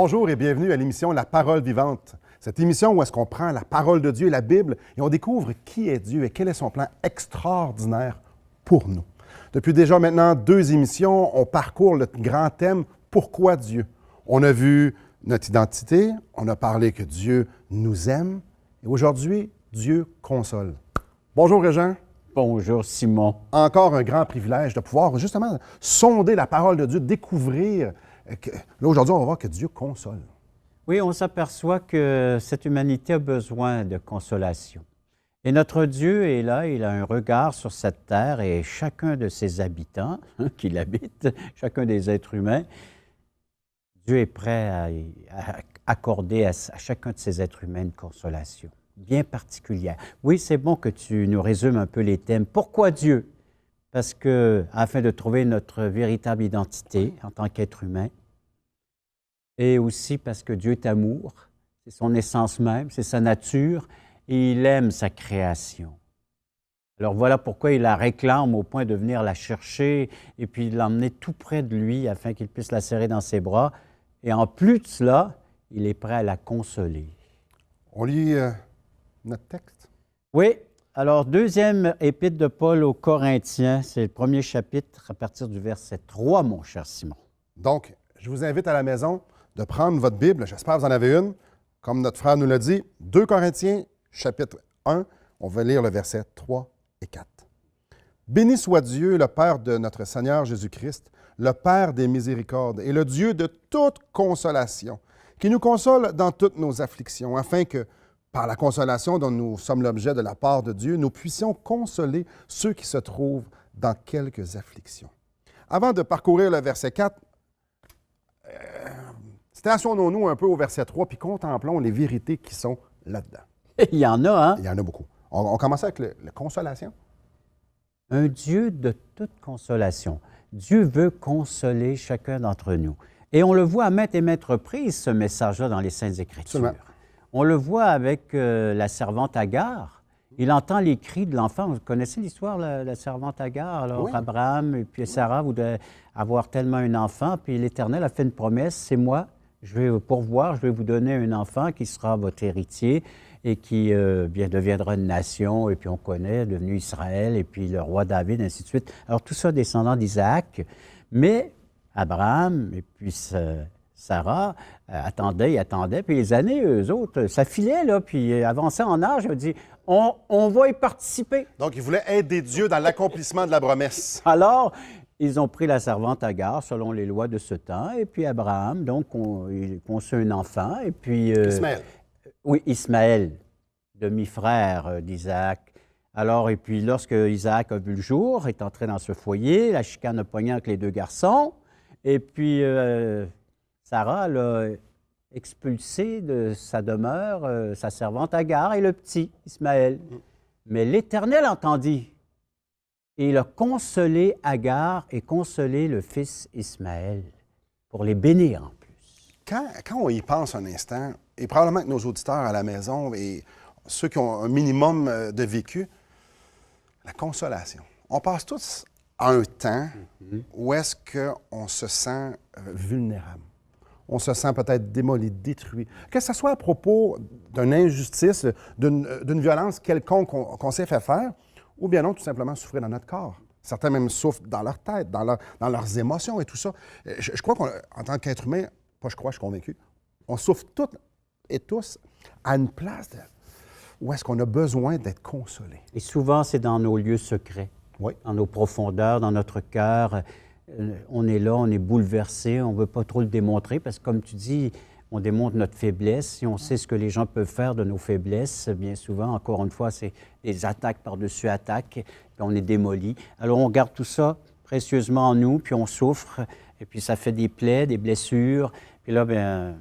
Bonjour et bienvenue à l'émission La Parole vivante. Cette émission où est-ce qu'on prend la parole de Dieu, la Bible, et on découvre qui est Dieu et quel est son plan extraordinaire pour nous. Depuis déjà maintenant 2 émissions, on parcourt le grand thème « Pourquoi Dieu ?» On a vu notre identité, on a parlé que Dieu nous aime, et aujourd'hui, Dieu console. Bonjour Régent. Bonjour Simon. Encore un grand privilège de pouvoir justement sonder la parole de Dieu, découvrir que... Là, aujourd'hui, on va voir que Dieu console. Oui, on s'aperçoit que cette humanité a besoin de consolation. Et notre Dieu est là, il a un regard sur cette terre et chacun de ses habitants qui l'habitent, chacun des êtres humains, Dieu est prêt à accorder à chacun de ces êtres humains une consolation bien particulière. Oui, c'est bon que tu nous résumes un peu les thèmes. Pourquoi Dieu? Parce que, afin de trouver notre véritable identité en tant qu'être humain, et aussi parce que Dieu est amour, c'est son essence même, c'est sa nature, et il aime sa création. Alors voilà pourquoi il la réclame au point de venir la chercher et puis de l'emmener tout près de lui afin qu'il puisse la serrer dans ses bras. Et en plus de cela, il est prêt à la consoler. On lit notre texte? Oui. Alors, deuxième épître de Paul aux Corinthiens, c'est le premier chapitre à partir du verset 3, mon cher Simon. Donc, je vous invite à la maison de prendre votre Bible, j'espère que vous en avez une, comme notre frère nous l'a dit, 2 Corinthiens, chapitre 1, on va lire le verset 3 et 4. « Béni soit Dieu, le Père de notre Seigneur Jésus-Christ, le Père des miséricordes et le Dieu de toute consolation, qui nous console dans toutes nos afflictions, afin que, par la consolation dont nous sommes l'objet de la part de Dieu, nous puissions consoler ceux qui se trouvent dans quelques afflictions. » Avant de parcourir le verset 4, stationnons-nous un peu au verset 3, puis contemplons les vérités qui sont là-dedans. Il y en a, hein? Il y en a beaucoup. On commence avec la consolation. Un Dieu de toute consolation. Dieu veut consoler chacun d'entre nous. Et on le voit à maintes et maintes reprises, ce message-là, dans les Saintes Écritures. Absolument. On le voit avec la servante Agar. Il entend les cris de l'enfant. Vous connaissez l'histoire, la servante Agar? Alors, oui. Abraham et puis Sarah voudraient avoir tellement un enfant, puis l'Éternel a fait une promesse, c'est moi, je vais vous pourvoir, je vais vous donner un enfant qui sera votre héritier et qui bien deviendra une nation, et puis on connaît, devenu Israël, et puis le roi David, ainsi de suite. Alors, tout ça descendant d'Isaac, mais Abraham et puis Sarah attendaient, puis les années, eux autres, ça filait, là, puis avançaient en âge, ils ont dit, on va y participer. Donc, ils voulaient aider Dieu dans l'accomplissement de la promesse. Alors, ils ont pris la servante Agar, selon les lois de ce temps, et puis Abraham, donc, il conçut un enfant, et puis... Ismaël. Oui, Ismaël, demi-frère d'Isaac. Alors, et puis, lorsque Isaac a vu le jour, est entré dans ce foyer, la chicane a pogné avec les 2 garçons, et puis... Sarah l'a expulsé de sa demeure, sa servante Agar et le petit, Ismaël. Mais l'Éternel entendit. Et il a consolé Agar et consolé le fils Ismaël pour les bénir en plus. Quand on y pense un instant, et probablement que nos auditeurs à la maison et ceux qui ont un minimum de vécu, la consolation. On passe tous à un temps où est-ce qu'on se sent vulnérable. On se sent peut-être démoli, détruit. Que ce soit à propos d'une injustice, d'une violence quelconque qu'on s'est fait faire, ou bien non, tout simplement souffrir dans notre corps. Certains même souffrent dans leur tête, dans leurs émotions et tout ça. Je crois qu'en tant qu'être humain, pas je crois, je suis convaincu, on souffre toutes et tous à une place où est-ce qu'on a besoin d'être consolé. Et souvent, c'est dans nos lieux secrets, oui. Dans nos profondeurs, dans notre cœur. On est là, on est bouleversé, on ne veut pas trop le démontrer parce que, comme tu dis, on démontre notre faiblesse. Si on sait ce que les gens peuvent faire de nos faiblesses, bien souvent, encore une fois, c'est des attaques par-dessus attaques, puis on est démoli. Alors, on garde tout ça précieusement en nous, puis on souffre, et puis ça fait des plaies, des blessures. Puis là, bien,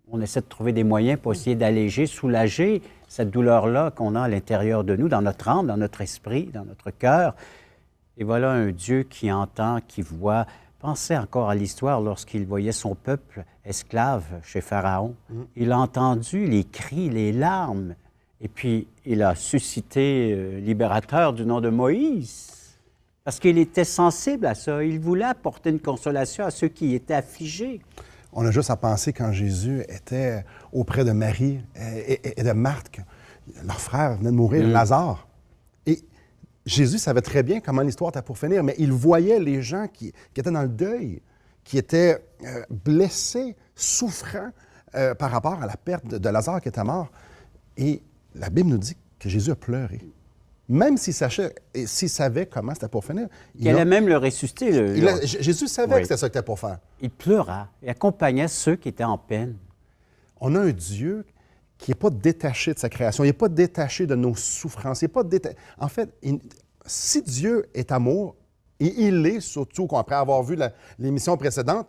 on essaie de trouver des moyens pour essayer d'alléger, soulager cette douleur-là qu'on a à l'intérieur de nous, dans notre âme, dans notre esprit, dans notre cœur. Et voilà un Dieu qui entend, qui voit. Pensez encore à l'histoire lorsqu'il voyait son peuple esclave chez Pharaon. Il a entendu les cris, les larmes, et puis il a suscité libérateur du nom de Moïse. Parce qu'il était sensible à ça. Il voulait apporter une consolation à ceux qui étaient affligés. On a juste à penser quand Jésus était auprès de Marie et de Marthe, que leur frère venait de mourir, Lazare. Et Jésus savait très bien comment l'histoire était pour finir, mais il voyait les gens qui étaient dans le deuil, qui étaient blessés, souffrants par rapport à la perte de Lazare qui était mort. Et la Bible nous dit que Jésus a pleuré. Même s'il savait comment c'était pour finir. Il allait même le ressusciter. Jésus savait que c'était ça qu'il était pour faire. Il pleura et accompagnait ceux qui étaient en peine. On a un Dieu qui n'est pas détaché de sa création. Il n'est pas détaché de nos souffrances. Il est pas En fait, si Dieu est amour, et il est, surtout après avoir vu l'émission précédente,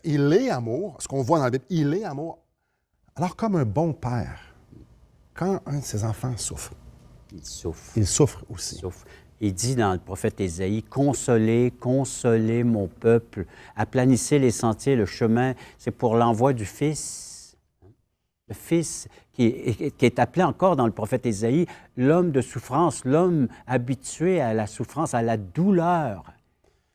il est amour, ce qu'on voit dans la Bible, il est amour. Alors, comme un bon père, quand un de ses enfants souffre, il souffre aussi. Il dit dans le prophète Ésaïe, « Consolez, consolez mon peuple, aplanissez les sentiers, le chemin. » C'est pour l'envoi du Fils. Le Fils qui est appelé encore dans le prophète Ésaïe l'homme de souffrance, l'homme habitué à la souffrance, à la douleur.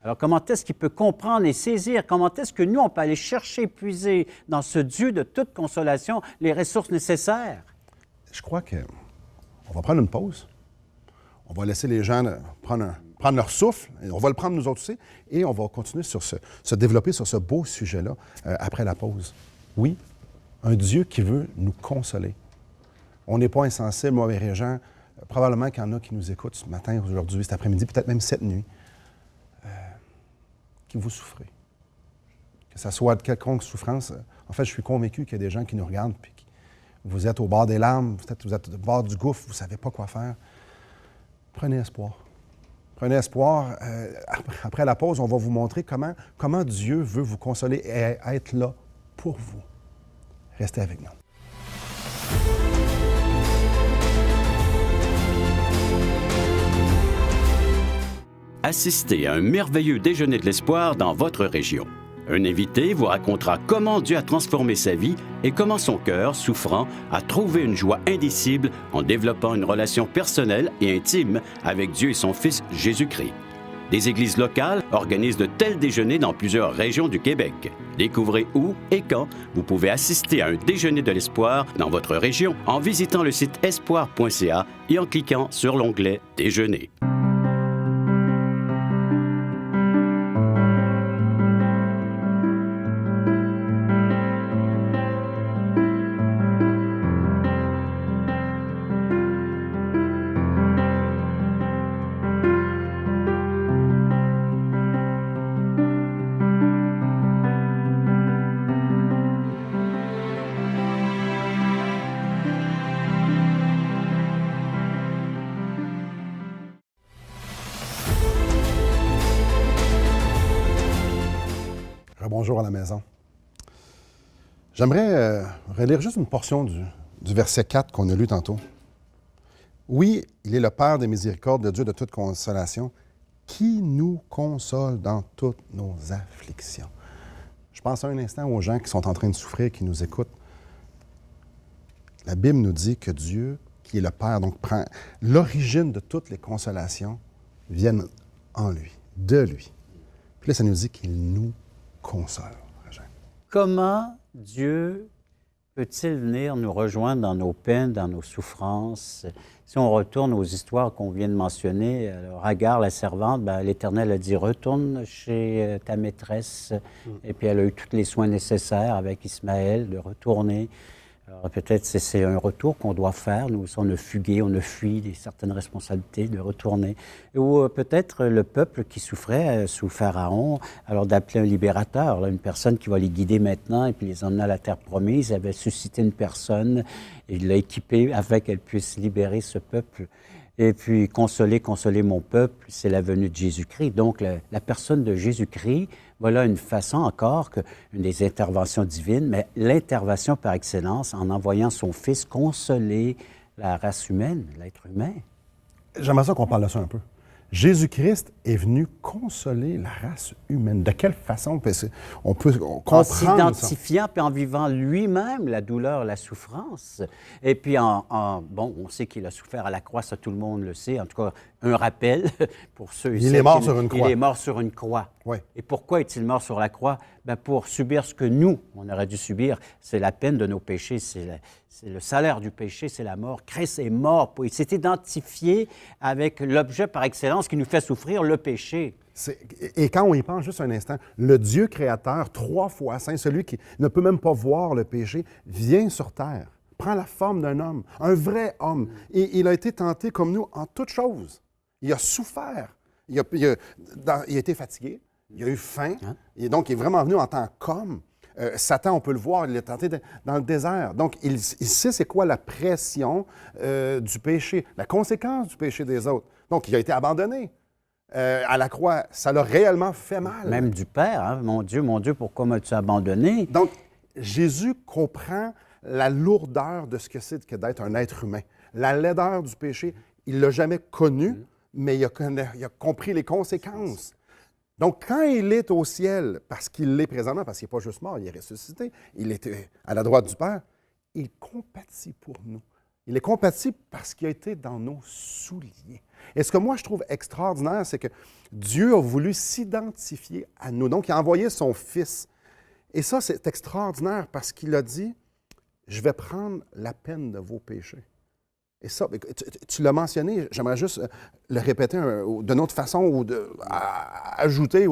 Alors, comment est-ce qu'il peut comprendre et saisir? Comment est-ce que nous, on peut aller chercher, puiser dans ce Dieu de toute consolation les ressources nécessaires? Je crois qu'on va prendre une pause. On va laisser les gens prendre leur souffle. Et on va le prendre nous autres aussi. Et on va continuer se développer sur ce beau sujet-là après la pause. Oui, un Dieu qui veut nous consoler. On n'est pas insensible, moi et Régent. Probablement qu'il y en a qui nous écoutent ce matin, aujourd'hui, cet après-midi, peut-être même cette nuit, qui vous souffrez. Que ce soit de quelconque souffrance. En fait, je suis convaincu qu'il y a des gens qui nous regardent puis vous êtes au bord des larmes, peut-être vous êtes au bord du gouffre, vous ne savez pas quoi faire. Prenez espoir. Prenez espoir. Après la pause, on va vous montrer comment Dieu veut vous consoler et être là pour vous. Restez avec nous. Assistez à un merveilleux déjeuner de l'espoir dans votre région. Un invité vous racontera comment Dieu a transformé sa vie et comment son cœur, souffrant, a trouvé une joie indicible en développant une relation personnelle et intime avec Dieu et son Fils Jésus-Christ. Des églises locales organisent de tels déjeuners dans plusieurs régions du Québec. Découvrez où et quand vous pouvez assister à un déjeuner de l'espoir dans votre région en visitant le site espoir.ca et en cliquant sur l'onglet « Déjeuner ». Bonjour à la maison. J'aimerais relire juste une portion du verset 4 qu'on a lu tantôt. Oui, il est le Père des miséricordes, le Dieu de toute consolation, qui nous console dans toutes nos afflictions. Je pense un instant aux gens qui sont en train de souffrir, qui nous écoutent. La Bible nous dit que Dieu, qui est le Père, donc prend l'origine de toutes les consolations, viennent en lui, de lui. Puis là, ça nous dit qu'il nous console. Comment Dieu peut-il venir nous rejoindre dans nos peines, dans nos souffrances? Si on retourne aux histoires qu'on vient de mentionner, alors Agar, la servante, l'Éternel a dit « Retourne chez ta maîtresse ». Et puis elle a eu tous les soins nécessaires avec Ismaël de retourner. Alors peut-être c'est un retour qu'on doit faire. Nous, on a fugué, on a fui certaines responsabilités de retourner. Ou peut-être le peuple qui souffrait sous Pharaon, alors d'appeler un libérateur, là, une personne qui va les guider maintenant et puis les emmener à la terre promise. Il avait suscité une personne et il l'a équipée afin qu'elle puisse libérer ce peuple. Et puis consoler mon peuple, c'est la venue de Jésus-Christ. Donc la personne de Jésus-Christ, voilà une façon encore, une des interventions divines, mais l'intervention par excellence en envoyant son Fils consoler la race humaine, l'être humain. J'aimerais ça qu'on parle de ça un peu. Jésus-Christ est venu consoler la race humaine. De quelle façon on peut comprendre en s'identifiant puis en vivant lui-même la douleur, la souffrance. Et puis, bon, on sait qu'il a souffert à la croix, ça tout le monde le sait. En tout cas, un rappel pour ceux Il est mort sur une croix. Il est mort sur une croix, Oui. Et pourquoi est-il mort sur la croix? Ben pour subir ce que nous, on aurait dû subir. C'est la peine de nos péchés, c'est le salaire du péché, c'est la mort. Christ est mort. Il s'est identifié avec l'objet par excellence qui nous fait souffrir, le péché. Et quand on y pense juste un instant, le Dieu créateur, 3 fois saint, celui qui ne peut même pas voir le péché, vient sur terre, prend la forme d'un homme, un vrai homme. Et il a été tenté comme nous en toutes choses. Il a souffert. Il a été fatigué. Il a eu faim. Et donc, il est vraiment venu en tant qu'homme. Satan, on peut le voir, il est tenté dans le désert. Donc, il sait c'est quoi la pression du péché, la conséquence du péché des autres. Donc, il a été abandonné. À la croix, ça l'a réellement fait mal. Même du Père, hein? Mon Dieu, pourquoi m'as-tu abandonné? Donc, Jésus comprend la lourdeur de ce que c'est que d'être un être humain. La laideur du péché, il ne l'a jamais connu, mais il a compris les conséquences. Donc, quand il est au ciel, parce qu'il l'est présentement, parce qu'il n'est pas juste mort, il est ressuscité, il était à la droite du Père, il compatit pour nous. Il est compatit parce qu'il a été dans nos souliers. Et ce que moi, je trouve extraordinaire, c'est que Dieu a voulu s'identifier à nous. Donc, il a envoyé son Fils. Et ça, c'est extraordinaire parce qu'il a dit, « Je vais prendre la peine de vos péchés. » Et ça, tu l'as mentionné, j'aimerais juste le répéter d'une autre façon ou ajouter.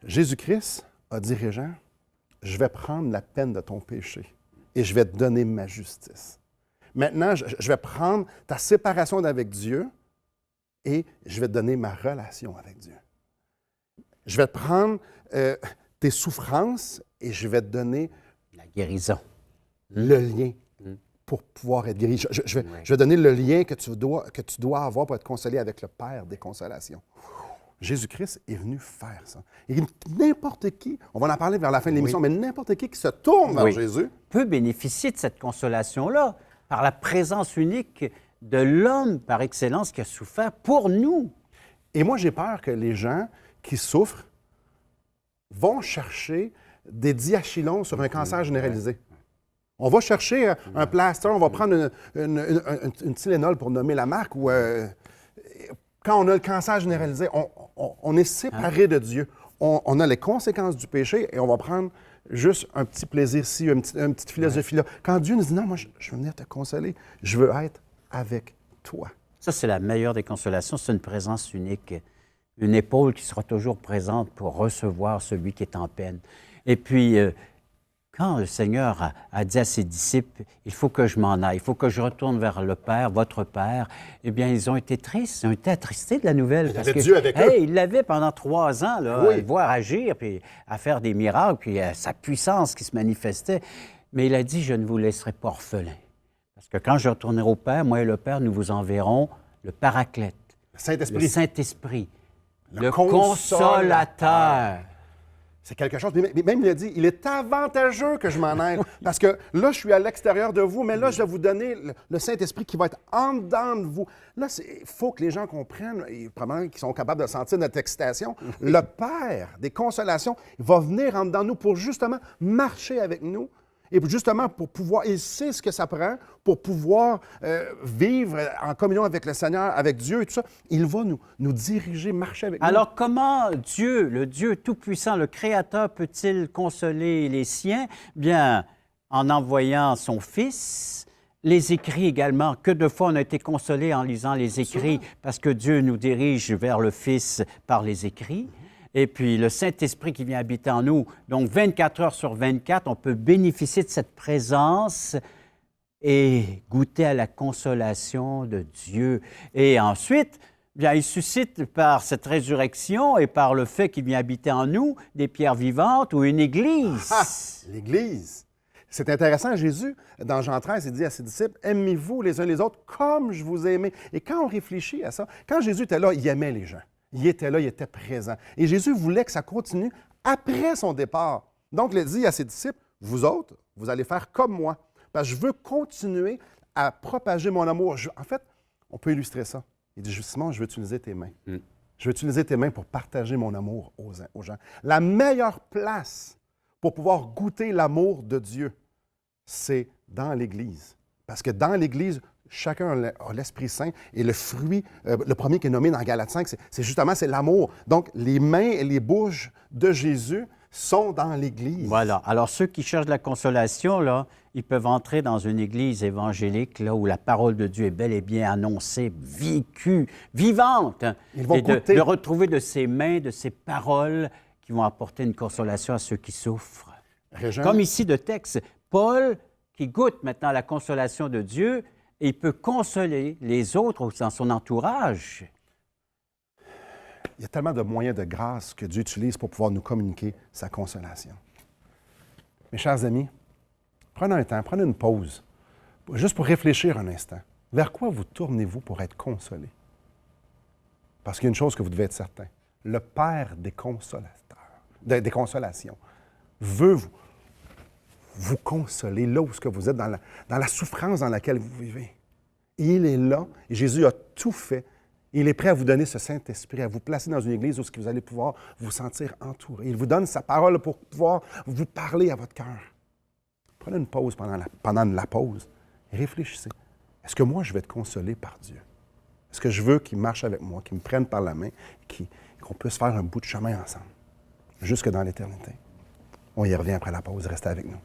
Jésus-Christ a dit, Régent, « Je vais prendre la peine de ton péché et je vais te donner ma justice. » Maintenant, je vais prendre ta séparation d'avec Dieu et je vais te donner ma relation avec Dieu. Je vais te prendre tes souffrances et je vais te donner la guérison, le lien pour pouvoir être guéri. Je vais donner le lien que tu dois avoir pour être consolé avec le Père des consolations. Jésus-Christ est venu faire ça. Et n'importe qui, on va en parler vers la fin de l'émission, mais n'importe qui se tourne vers Jésus peut bénéficier de cette consolation-là par la présence unique de l'homme par excellence qui a souffert pour nous. Et moi, j'ai peur que les gens qui souffrent vont chercher des diachylons sur un cancer généralisé. On va chercher un plaster, on va prendre une Tylenol pour nommer la marque, ou quand on a le cancer généralisé, on est séparé de Dieu. On a les conséquences du péché et on va prendre juste un petit plaisir ici, une petite philosophie là. Quand Dieu nous dit, non, moi, je veux venir te consoler, je veux être avec toi. Ça, c'est la meilleure des consolations, c'est une présence unique, une épaule qui sera toujours présente pour recevoir celui qui est en peine. Et puis, quand le Seigneur a dit à ses disciples, il faut que je m'en aille, il faut que je retourne vers le Père, votre Père, eh bien, ils ont été tristes, ils ont été attristés de la nouvelle. Parce que Dieu avec eux. Ils l'avaient pendant 3 ans, là, à le voir agir, puis à faire des miracles, puis sa puissance qui se manifestait. Mais il a dit, je ne vous laisserai pas orphelins. Parce que quand je retournerai au Père, moi et le Père, nous vous enverrons le Paraclète, le Saint-Esprit, le Consolateur. C'est quelque chose. Mais même il a dit, il est avantageux que je m'en aille. Parce que là, je suis à l'extérieur de vous, mais là, je vais vous donner le Saint-Esprit qui va être en dedans de vous. Là, il faut que les gens comprennent, et probablement qu'ils sont capables de sentir notre excitation. Le Père des consolations va venir en dedans de nous pour justement marcher avec nous. Et justement, pour pouvoir, il sait ce que ça prend pour pouvoir vivre en communion avec le Seigneur, avec Dieu et tout ça. Il va nous diriger, marcher avec nous. Alors, comment Dieu, le Dieu Tout-Puissant, le Créateur, peut-il consoler les siens? Bien, en envoyant son Fils, les écrits également. Que de fois on a été consolés en lisant les écrits, parce que Dieu nous dirige vers le Fils par les écrits. Et puis le Saint-Esprit qui vient habiter en nous. Donc 24 heures sur 24, on peut bénéficier de cette présence et goûter à la consolation de Dieu. Et ensuite, bien, il suscite par cette résurrection et par le fait qu'il vient habiter en nous des pierres vivantes ou une Église. Ah, l'Église! C'est intéressant, Jésus, dans Jean 13, il dit à ses disciples, « Aimez-vous les uns les autres comme je vous ai aimé. » Et quand on réfléchit à ça, quand Jésus était là, il aimait les gens. Il était là, il était présent. Et Jésus voulait que ça continue après son départ. Donc, il a dit à ses disciples, « Vous autres, vous allez faire comme moi, parce que je veux continuer à propager mon amour. » En fait, on peut illustrer ça. Il dit, « Justement, je veux utiliser tes mains. Je veux utiliser tes mains pour partager mon amour aux gens. » La meilleure place pour pouvoir goûter l'amour de Dieu, c'est dans l'Église. Parce que dans l'Église, chacun a l'Esprit Saint. Et le fruit, le premier qui est nommé dans Galates 5, c'est l'amour. Donc, les mains et les bouches de Jésus sont dans l'Église. Voilà. Alors, ceux qui cherchent la consolation, là, ils peuvent entrer dans une église évangélique là, où la parole de Dieu est bel et bien annoncée, vécue, vivante. Ils vont et goûter. de retrouver de ses mains, de ses paroles qui vont apporter une consolation à ceux qui souffrent. Régent, Comme ici de texte, Paul qui goûte maintenant la consolation de Dieu et il peut consoler les autres dans son entourage. il y a tellement de moyens de grâce que Dieu utilise pour pouvoir nous communiquer sa consolation. Mes chers amis, prenez un temps, prenez une pause, juste pour réfléchir un instant. Vers quoi vous tournez-vous pour être consolé? Parce qu'il y a une chose que vous devez être certain. Le Père des consolateurs, des consolations, veut vous consoler là où vous êtes, dans la souffrance dans laquelle vous vivez. Il est là, et Jésus a tout fait. Il est prêt à vous donner ce Saint-Esprit, à vous placer dans une église où vous allez pouvoir vous sentir entouré. Il vous donne sa parole pour pouvoir vous parler à votre cœur. Prenez une pause pendant la pause et réfléchissez. Est-ce que moi, je vais être consolé par Dieu? Est-ce que je veux qu'il marche avec moi, qu'il me prenne par la main, qu'on puisse faire un bout de chemin ensemble, jusque dans l'éternité? On y revient après la pause. Restez avec nous.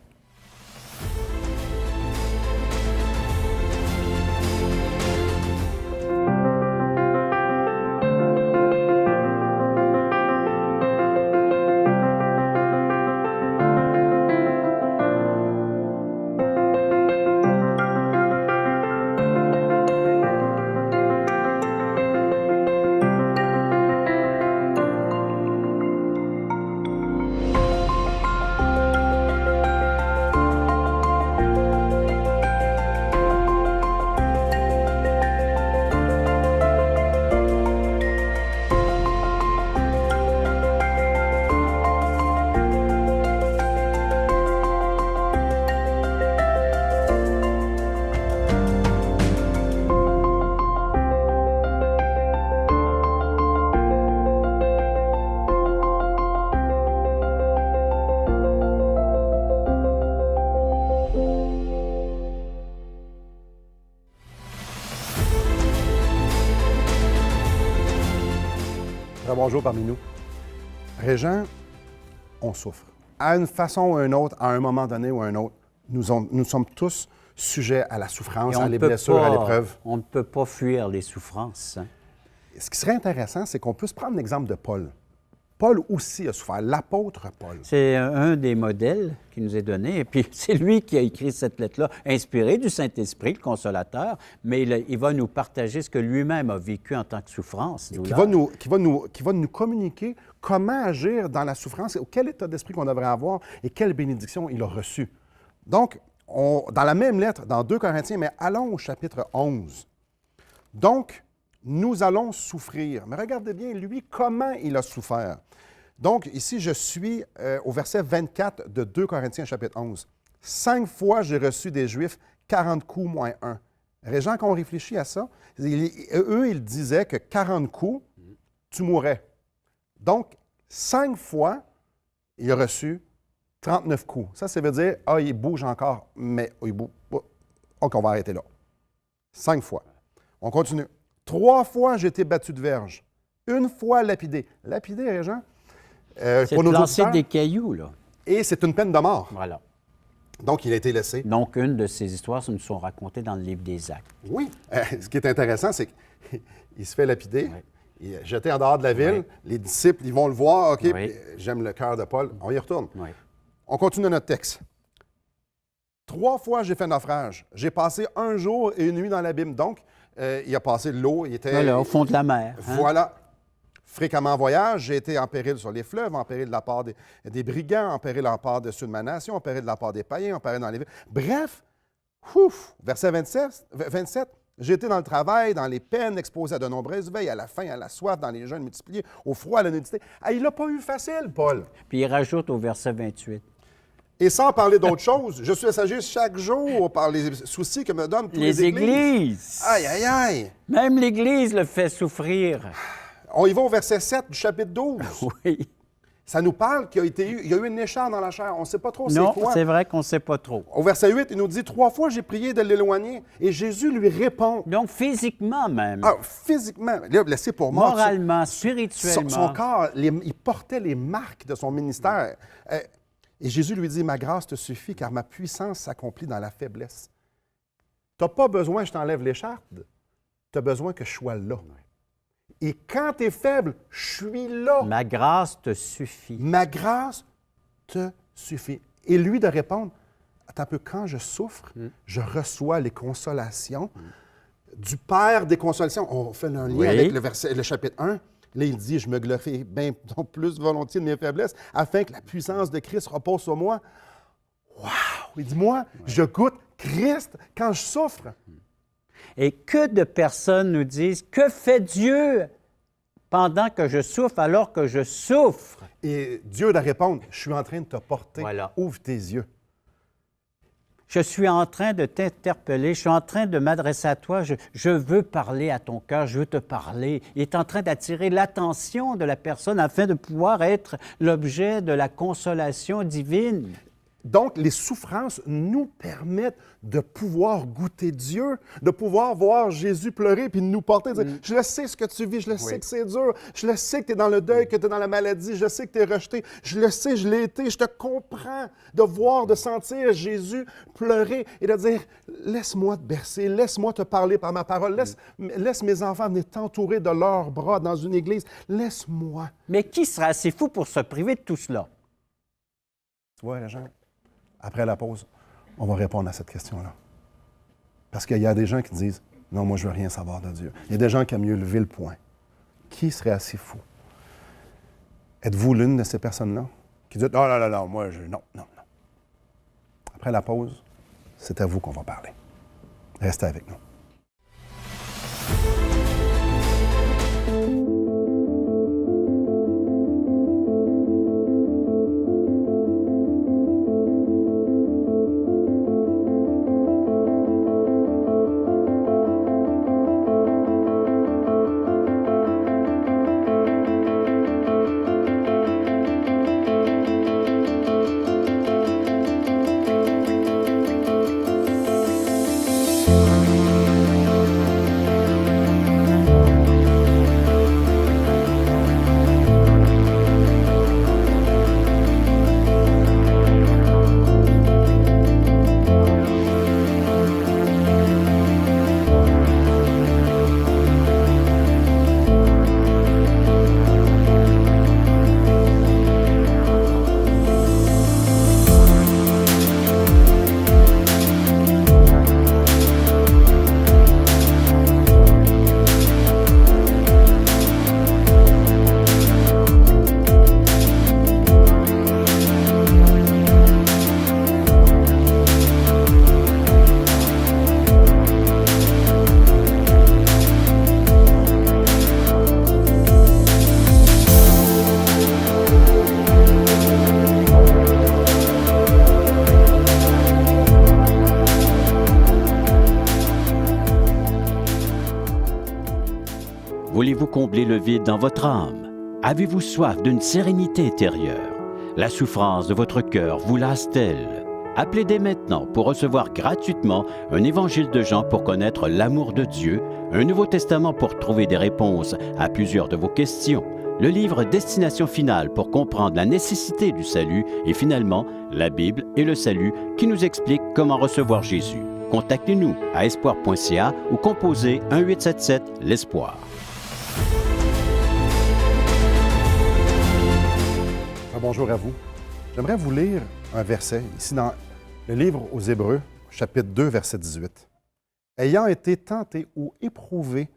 Bonjour parmi nous. Régent, on souffre. À une façon ou à une autre, à un moment donné ou à un autre, nous sommes tous sujets à la souffrance, à les blessures, à l'épreuve. On ne peut pas fuir les souffrances. Hein? Ce qui serait intéressant, c'est qu'on puisse prendre l'exemple de Paul. Paul aussi a souffert, l'apôtre Paul. C'est un des modèles qui nous est donné. Et puis, c'est lui qui a écrit cette lettre-là, inspiré du Saint-Esprit, le Consolateur, mais il va nous partager ce que lui-même a vécu en tant que souffrance. Qui va nous communiquer comment agir dans la souffrance, quel état d'esprit qu'on devrait avoir et quelle bénédiction il a reçue. Donc, dans la même lettre, dans 2 Corinthiens, mais allons au chapitre 11. Donc, nous allons souffrir. Mais regardez bien, lui, comment il a souffert. Donc, ici, je suis au verset 24 de 2 Corinthiens, chapitre 11. 5 fois, j'ai reçu des Juifs 40 coups moins 1. Régent, quand on réfléchit à ça, eux, ils disaient que 40 coups, tu mourrais. Donc, 5 fois, il a reçu 39 coups. Ça veut dire, il bouge encore, mais il bouge. OK, on va arrêter là. 5 fois. On continue. 3 fois, j'ai été battu de verge. 1 fois lapidé. Lapidé, Régent? C'est de lancer des cailloux, là. Et c'est une peine de mort. Voilà. Donc, il a été laissé. Donc, une de ces histoires nous sont racontées dans le livre des Actes. Oui. Ce qui est intéressant, c'est qu'il se fait lapider. Oui. Il est jeté en dehors de la ville. Oui. Les disciples, ils vont le voir. OK, oui. J'aime le cœur de Paul. On y retourne. Oui. On continue notre texte. 3 fois, j'ai fait naufrage. J'ai passé 1 jour et 1 nuit dans l'abîme. Donc, il a passé de l'eau. Il était... Voilà, au fond de la mer. Hein? Voilà. Fréquemment en voyage, j'ai été en péril sur les fleuves, en péril de la part des brigands, en péril de la part de ceux de ma nation, en péril de la part des païens, en péril dans les villes. Bref, verset 27, j'ai été dans le travail, dans les peines, exposé à de nombreuses veilles, à la faim, à la soif, dans les jeûnes multipliés, au froid, à la nudité. Il l'a pas eu facile, Paul. Puis il rajoute au verset 28. Et sans parler d'autre chose, je suis assailli chaque jour par les soucis que me donnent toutes les églises. Aïe, aïe, aïe. Même l'Église le fait souffrir. On y va au verset 7 du chapitre 12. Oui. Ça nous parle qu'il y a eu une écharpe dans la chair. On ne sait pas trop c'est Non, quoi. c'est vrai qu'on ne sait pas trop. Au verset 8, il nous dit « 3 fois, j'ai prié de l'éloigner. » Et Jésus lui répond. Donc, physiquement même, Ah, physiquement, là, laissez pour mort. moralement, spirituellement. Son corps, il portait les marques de son ministère. Et Jésus lui dit « Ma grâce te suffit, car ma puissance s'accomplit dans la faiblesse. » Tu n'as pas besoin que je t'enlève l'écharpe. Tu as besoin que je sois là. Et quand tu es faible, je suis là. Ma grâce te suffit. Ma grâce te suffit. Et lui de répondre, attends un peu, quand je souffre, je reçois les consolations du Père des consolations. On fait un lien Oui. avec le chapitre 1. Là, il dit, je me glorifie bien plus volontiers de mes faiblesses, afin que la puissance de Christ repose sur moi. Wow! Il dit, moi, je goûte Christ quand je souffre. Et que de personnes nous disent, que fait Dieu pendant que je souffre alors que je souffre? Et Dieu de répondre, je suis en train de te porter. Voilà. Ouvre tes yeux. Je suis en train de t'interpeller, je suis en train de m'adresser à toi, je veux parler à ton cœur, je veux te parler. Il est en train d'attirer l'attention de la personne afin de pouvoir être l'objet de la consolation divine. Donc, les souffrances nous permettent de pouvoir goûter Dieu, de pouvoir voir Jésus pleurer puis de nous porter. Dire, je le sais ce que tu vis, je le sais que c'est dur, je le sais que tu es dans le deuil, que tu es dans la maladie, je sais que tu es rejeté, je le sais, je l'ai été, je te comprends. De voir, de sentir Jésus pleurer et de dire, laisse-moi te bercer, laisse-moi te parler par ma parole, laisse mes enfants venir t'entourer de leurs bras dans une église, laisse-moi. Mais qui sera assez fou pour se priver de tout cela? Tu vois, les gens? Après la pause, on va répondre à cette question-là. Parce qu'il y a des gens qui disent « Non, moi, je ne veux rien savoir de Dieu. » Il y a des gens qui aiment mieux lever le poing. Qui serait assez fou? Êtes-vous l'une de ces personnes-là qui dit « Non, non, non, non, moi, non, non, non. » Après la pause, c'est à vous qu'on va parler. Restez avec nous. Voulez-vous combler le vide dans votre âme? Avez-vous soif d'une sérénité intérieure? La souffrance de votre cœur vous lasse-t-elle? Appelez dès maintenant pour recevoir gratuitement un évangile de Jean pour connaître l'amour de Dieu, un Nouveau Testament pour trouver des réponses à plusieurs de vos questions, le livre Destination finale pour comprendre la nécessité du salut et finalement la Bible et le salut qui nous explique comment recevoir Jésus. Contactez-nous à espoir.ca ou composez 1-877-l'Espoir. Bonjour à vous. J'aimerais vous lire un verset, ici dans le livre aux Hébreux, chapitre 2, verset 18. « Ayant été tenté ou éprouvé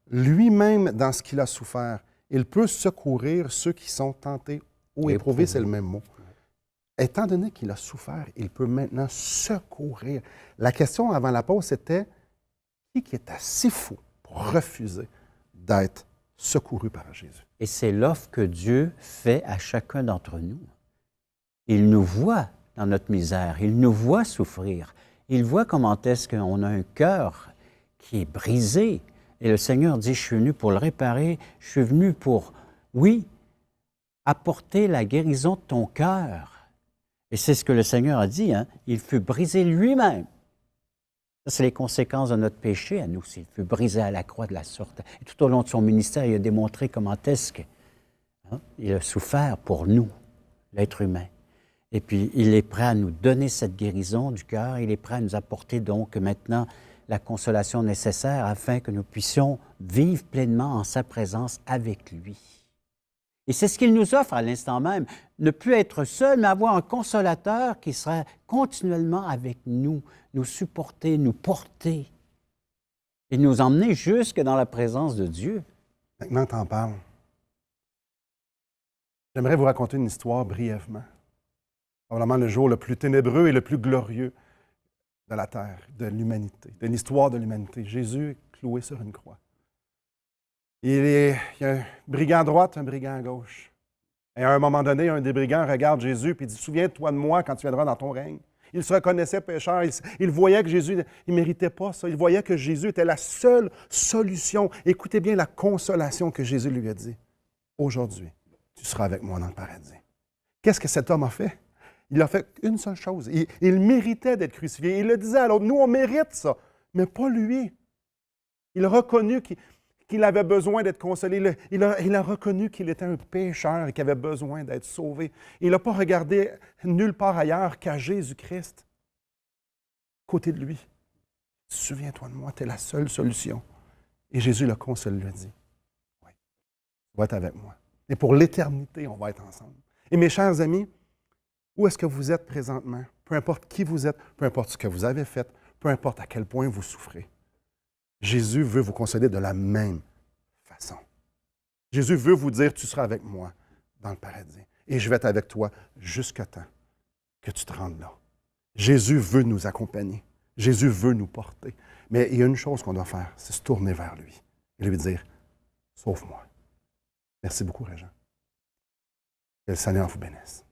lui-même dans ce qu'il a souffert, il peut secourir ceux qui sont tentés ou éprouvés, c'est le même mot. Étant donné qu'il a souffert, il peut maintenant secourir. » La question avant la pause, c'était qui est assez fou pour refuser d'être secouru par Jésus? Et c'est l'offre que Dieu fait à chacun d'entre nous. Il nous voit dans notre misère, il nous voit souffrir, il voit comment est-ce qu'on a un cœur qui est brisé. Et le Seigneur dit, je suis venu pour le réparer, je suis venu pour, oui, apporter la guérison de ton cœur. Et c'est ce que le Seigneur a dit, hein? Il fut brisé lui-même. Ça, c'est les conséquences de notre péché à nous. Il fut brisé à la croix de la sorte. Et tout au long de son ministère, il a démontré comment est-ce qu'il a souffert pour nous, l'être humain. Et puis, il est prêt à nous donner cette guérison du cœur. Il est prêt à nous apporter donc maintenant la consolation nécessaire afin que nous puissions vivre pleinement en sa présence avec lui. Et c'est ce qu'il nous offre à l'instant même, ne plus être seul, mais avoir un consolateur qui sera continuellement avec nous, nous supporter, nous porter et nous emmener jusque dans la présence de Dieu. Maintenant que tu en parles, j'aimerais vous raconter une histoire brièvement. Probablement le jour le plus ténébreux et le plus glorieux de la terre, de l'humanité, de l'histoire de l'humanité. Jésus est cloué sur une croix. Il y a un brigand à droite, un brigand à gauche. Et à un moment donné, un des brigands regarde Jésus et dit « Souviens-toi de moi quand tu viendras dans ton règne. » Il se reconnaissait pécheur. Il voyait que Jésus, il ne méritait pas ça. Il voyait que Jésus était la seule solution. Écoutez bien la consolation que Jésus lui a dit. « Aujourd'hui, tu seras avec moi dans le paradis. » Qu'est-ce que cet homme a fait? Il a fait une seule chose. Il méritait d'être crucifié. Il le disait à l'autre, nous, on mérite ça, mais pas lui. Il a reconnu qu'il avait besoin d'être consolé. Il a reconnu qu'il était un pécheur et qu'il avait besoin d'être sauvé. Il n'a pas regardé nulle part ailleurs qu'à Jésus-Christ, à côté de lui. Souviens-toi de moi, tu es la seule solution. Et Jésus le console, lui a dit, oui, tu vas être avec moi. Et pour l'éternité, on va être ensemble. Et mes chers amis, où est-ce que vous êtes présentement? Peu importe qui vous êtes, peu importe ce que vous avez fait, peu importe à quel point vous souffrez. Jésus veut vous consoler de la même façon. Jésus veut vous dire, tu seras avec moi dans le paradis. Et je vais être avec toi jusqu'à temps que tu te rendes là. Jésus veut nous accompagner. Jésus veut nous porter. Mais il y a une chose qu'on doit faire, c'est se tourner vers lui et lui dire, sauve-moi. Merci beaucoup, Régent. Que le Seigneur vous bénisse.